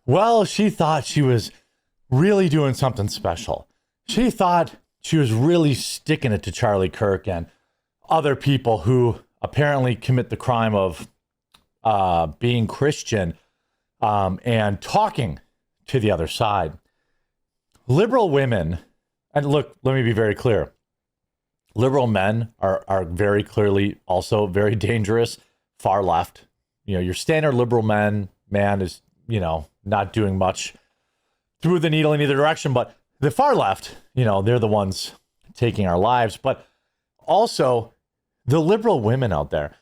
Well, she thought she was really doing something special. She thought she was really sticking it to Charlie Kirk and other people who apparently commit the crime of being Christian and talking to the other side. Liberal women, and look, let me be very clear. Liberal men are very clearly also very dangerous, far left. Your standard liberal man is, not doing much through the needle in either direction, but the far left, they're the ones taking our lives. But also, the liberal women out there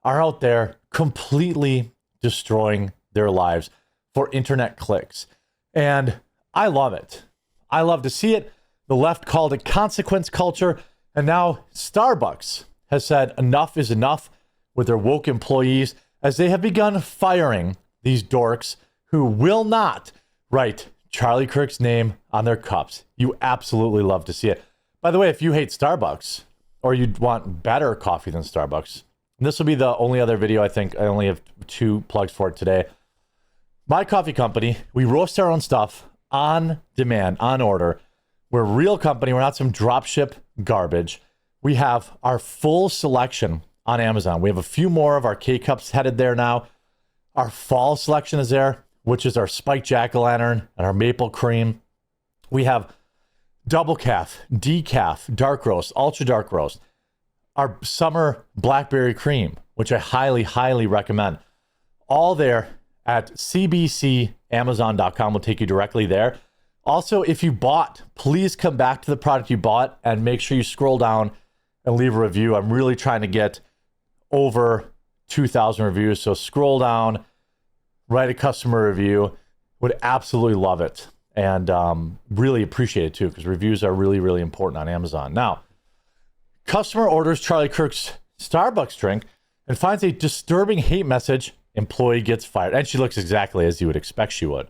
are out there completely destroying their lives for internet clicks. And I love it. I love to see it. The left called it consequence culture. And now Starbucks has said enough is enough with their woke employees as they have begun firing these dorks who will not write Charlie Kirk's name on their cups. You absolutely love to see it. By the way, if you hate Starbucks or you want better coffee than Starbucks, and this will be the only other video, I think I only have 2 plugs for it today. My coffee company, we roast our own stuff on demand, on order. We're a real company. We're not some dropship garbage. We have our full selection on Amazon. We have a few more of our K-Cups headed there now. Our fall selection is there, which is our spiked jack-o'-lantern and our maple cream. We have double calf, decaf, dark roast, ultra dark roast. Our summer blackberry cream, which I highly, highly recommend. All there at cbcamazon.com will take you directly there. Also, if you bought, please come back to the product you bought and make sure you scroll down and leave a review. I'm really trying to get over 2,000 reviews. So scroll down, write a customer review. Would absolutely love it. And really appreciate it too, because reviews are really, really important on Amazon. Now, customer orders Charlie Kirk's Starbucks drink and finds a disturbing hate message. Employee gets fired. And she looks exactly as you would expect she would.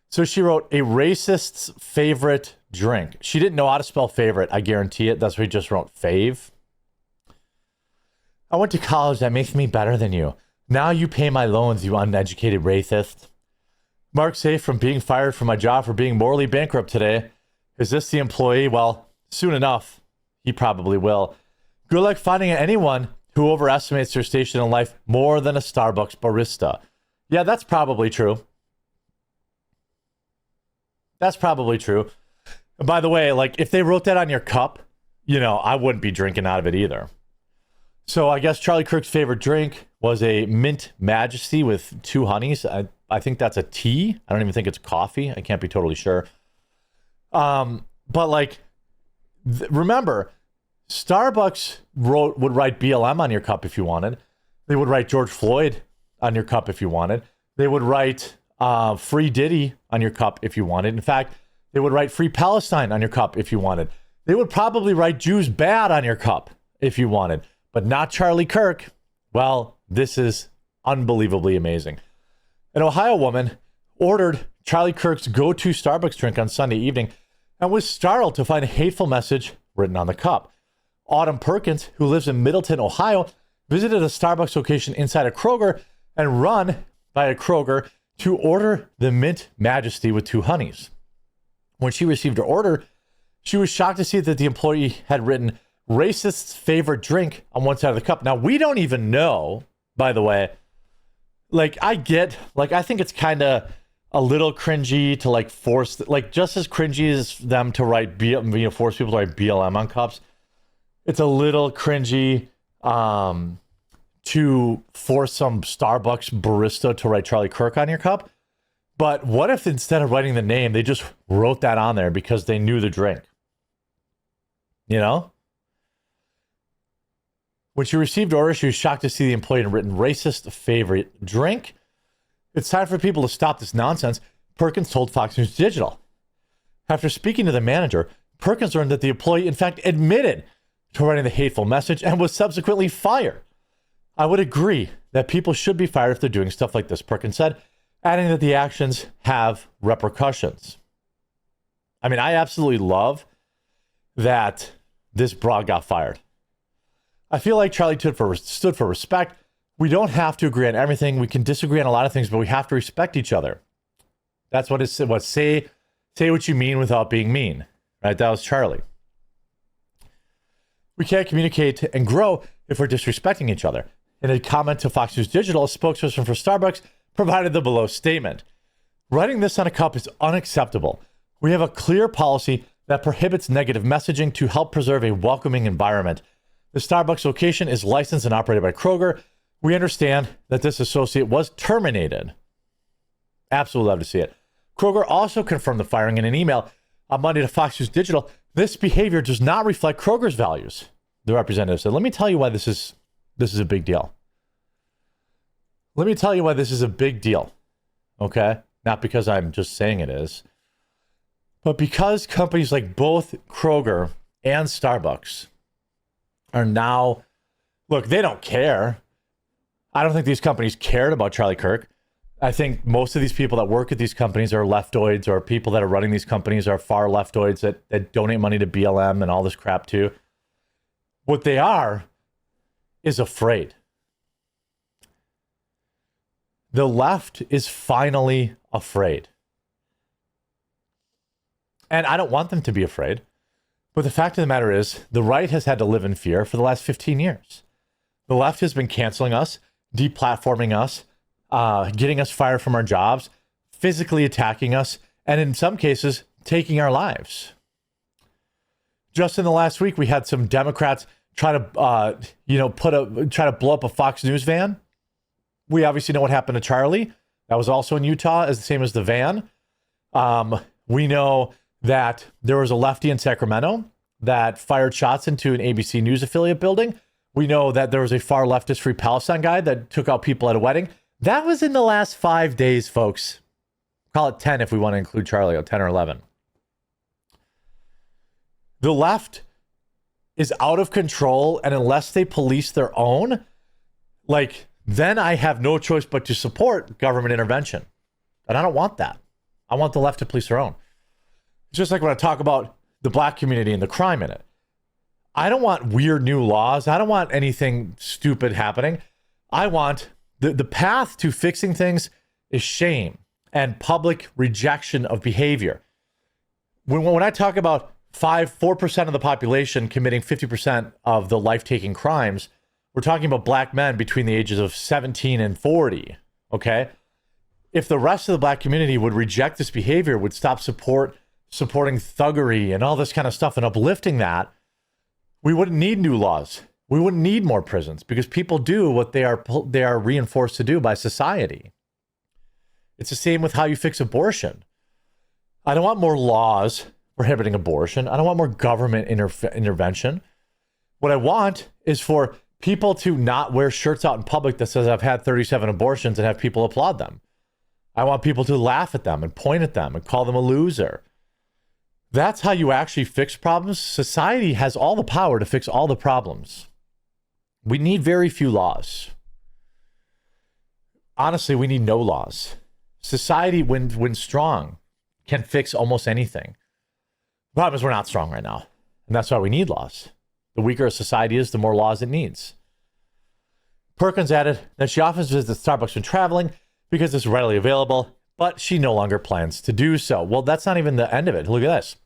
So she wrote, a racist's favorite drink. She didn't know how to spell favorite. I guarantee it. That's why he just wrote fave. I went to college. That makes me better than you. Now you pay my loans, you uneducated racist. Mark safe from being fired from my job for being morally bankrupt today. Is this the employee? Well, soon enough, he probably will. Good luck finding anyone who overestimates their station in life more than a Starbucks barista. Yeah, that's probably true. That's probably true. And by the way, like if they wrote that on your cup, I wouldn't be drinking out of it either. So I guess Charlie Kirk's favorite drink was a Mint Majesty with 2 honeys. I think that's a tea. I don't even think it's coffee. I can't be totally sure. But remember, Starbucks would write BLM on your cup if you wanted. They would write George Floyd on your cup if you wanted. They would write Free Diddy on your cup if you wanted. In fact, they would write Free Palestine on your cup if you wanted. They would probably write Jews bad on your cup if you wanted, but not Charlie Kirk. Well, this is unbelievably amazing. An Ohio woman ordered Charlie Kirk's go-to Starbucks drink on Sunday evening and was startled to find a hateful message written on the cup. Autumn Perkins, who lives in Middleton, Ohio, visited a Starbucks location inside a Kroger and run by a Kroger to order the Mint Majesty with 2 honeys. When she received her order, she was shocked to see that the employee had written racist's favorite drink on one side of the cup. Now, we don't even know, by the way, I think it's kind of a little cringy to force, just as cringy as them to write, force people to write BLM on cups. It's a little cringy to force some Starbucks barista to write Charlie Kirk on your cup. But what if instead of writing the name, they just wrote that on there because they knew the drink? When she received orders, she was shocked to see the employee had written racist favorite drink. It's time for people to stop this nonsense, Perkins told Fox News Digital. After speaking to the manager, Perkins learned that the employee, in fact, admitted to writing the hateful message and was subsequently fired. I would agree that people should be fired if they're doing stuff like this, Perkins said, adding that the actions have repercussions. I mean, I absolutely love that this broad got fired. I feel like Charlie stood for respect, We don't have to agree on everything. We can disagree on a lot of things, but we have to respect each other. That's what it's what say what you mean without being mean. Right? That was Charlie. We can't communicate and grow if we're disrespecting each other. In a comment to Fox News Digital, a spokesperson for Starbucks provided the below statement. Writing this on a cup is unacceptable. We have a clear policy that prohibits negative messaging to help preserve a welcoming environment. The Starbucks location is licensed and operated by Kroger. We understand that this associate was terminated. Absolutely love to see it. Kroger also confirmed the firing in an email on Monday to Fox News Digital. This behavior does not reflect Kroger's values, the representative said. Let me tell you why this is a big deal. Let me tell you why this is a big deal. Okay? Not because I'm just saying it is, but because companies like both Kroger and Starbucks are now, look, they don't care. I don't think these companies cared about Charlie Kirk. I think most of these people that work at these companies are leftoids, or people that are running these companies are far leftoids that donate money to BLM and all this crap too. What they are is afraid. The left is finally afraid. And I don't want them to be afraid. But the fact of the matter is, the right has had to live in fear for the last 15 years. The left has been canceling us, deplatforming us, getting us fired from our jobs, physically attacking us, and in some cases, taking our lives. Just in the last week, we had some Democrats try to, try to blow up a Fox News van. We obviously know what happened to Charlie. That was also in Utah, as the same as the van. We know that there was a lefty in Sacramento that fired shots into an ABC News affiliate building. We know that there was a far leftist Free Palestine guy that took out people at a wedding. That was in the last 5 days, folks. Call it 10 if we want to include Charlie, or 10 or 11. The left is out of control, and unless they police their own, then I have no choice but to support government intervention. And I don't want that. I want the left to police their own. It's just like when I talk about the black community and the crime in it. I don't want weird new laws. I don't want anything stupid happening. I want the path to fixing things is shame and public rejection of behavior. When I talk about 4% of the population committing 50% of the life-taking crimes, we're talking about black men between the ages of 17 and 40, okay? If the rest of the black community would reject this behavior, would stop supporting thuggery and all this kind of stuff and uplifting that, we wouldn't need new laws. We wouldn't need more prisons, because people do what they are reinforced to do by society. It's the same with how you fix abortion. I don't want more laws prohibiting abortion. I don't want more government intervention. What I want is for people to not wear shirts out in public that says I've had 37 abortions and have people applaud them. I want people to laugh at them and point at them and call them a loser. That's how you actually fix problems. Society has all the power to fix all the problems. We need very few laws. Honestly, we need no laws. Society, when strong, can fix almost anything. The problem is we're not strong right now. And that's why we need laws. The weaker a society is, the more laws it needs. Perkins added that she often visits Starbucks when traveling because it's readily available, but she no longer plans to do so. Well, that's not even the end of it. Look at this.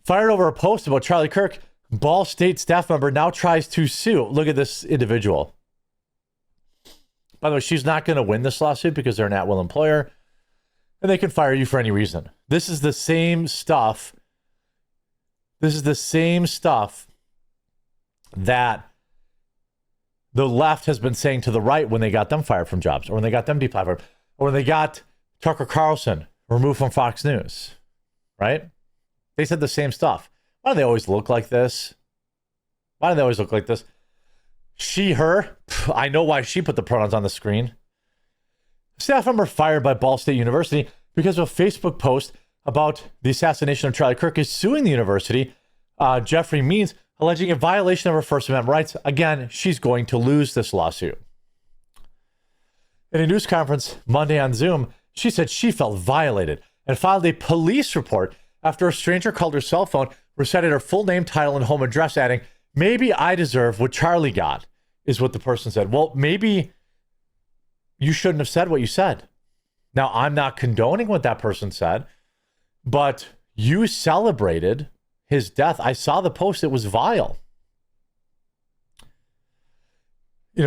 Fired over a post about Charlie Kirk, Ball State staff member now tries to sue. Look at this individual. By the way, she's not going to win this lawsuit because they're an at-will employer, and they can fire you for any reason. This is the same stuff. This is the same stuff that the left has been saying to the right when they got them fired from jobs, or when they got them deplatformed, or when they got Tucker Carlson removed from Fox News, right? They said the same stuff. Why do they always look like this? Why do they always look like this? She, her, I know why she put the pronouns on the screen. Staff member fired by Ball State University because of a Facebook post about the assassination of Charlie Kirk is suing the university. Jeffrey Means, alleging a violation of her First Amendment rights. Again, she's going to lose this lawsuit. In a news conference Monday on Zoom, she said she felt violated and filed a police report after a stranger called her cell phone, recited her full name, title, and home address, adding, "Maybe I deserve what Charlie got." is what the person said. Well, maybe you shouldn't have said what you said. Now, I'm not condoning what that person said, but you celebrated his death. I saw the post. It was vile.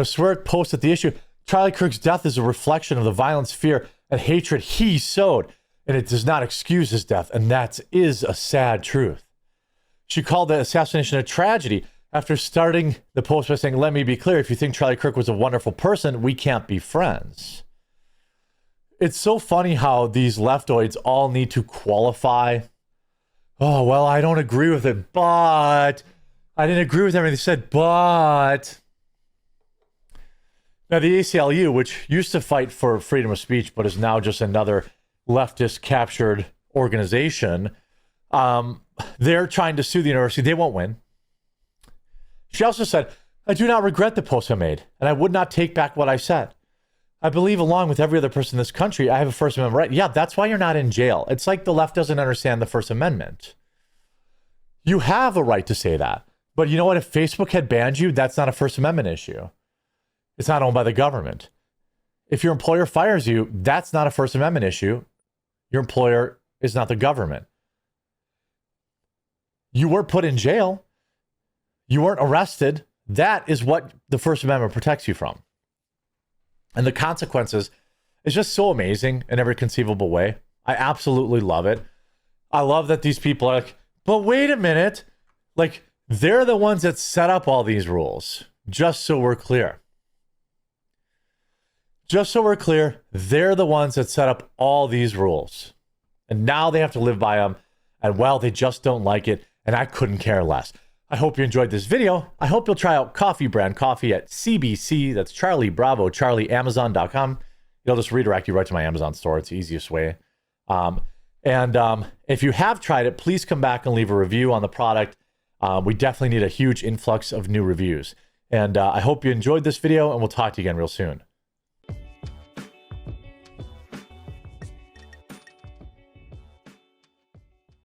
Swear posted the issue. Charlie Kirk's death is a reflection of the violence, fear, and hatred he sowed, and it does not excuse his death, and that is a sad truth. She called the assassination a tragedy after starting the post by saying, "Let me be clear, if you think Charlie Kirk was a wonderful person, we can't be friends." It's so funny how these leftoids all need to qualify. Oh, well, I don't agree with it, but I didn't agree with everything they said, but... Now, the ACLU, which used to fight for freedom of speech, but is now just another leftist captured organization, they're trying to sue the university. They won't win. She also said, "I do not regret the post I made, and I would not take back what I said. I believe, along with every other person in this country, I have a First Amendment right." Yeah, that's why you're not in jail. It's like the left doesn't understand the First Amendment. You have a right to say that. But you know what? If Facebook had banned you, that's not a First Amendment issue. It's not owned by the government. If your employer fires you, that's not a First Amendment issue. Your employer is not the government. You weren't put in jail. You weren't arrested. That is what the First Amendment protects you from. And the consequences is just so amazing in every conceivable way. I absolutely love it. I love that these people are like, but wait a minute. Like, they're the ones that set up all these rules. Just so we're clear. Just so we're clear, they're the ones that set up all these rules. And now they have to live by them. And well, they just don't like it. And I couldn't care less. I hope you enjoyed this video. I hope you'll try out Coffee Brand Coffee at CBC. That's Charlie Bravo, Charlie, Amazon.com. It'll just redirect you right to my Amazon store. It's the easiest way. If you have tried it, please come back and leave a review on the product. We definitely need a huge influx of new reviews. And I hope you enjoyed this video, and we'll talk to you again real soon.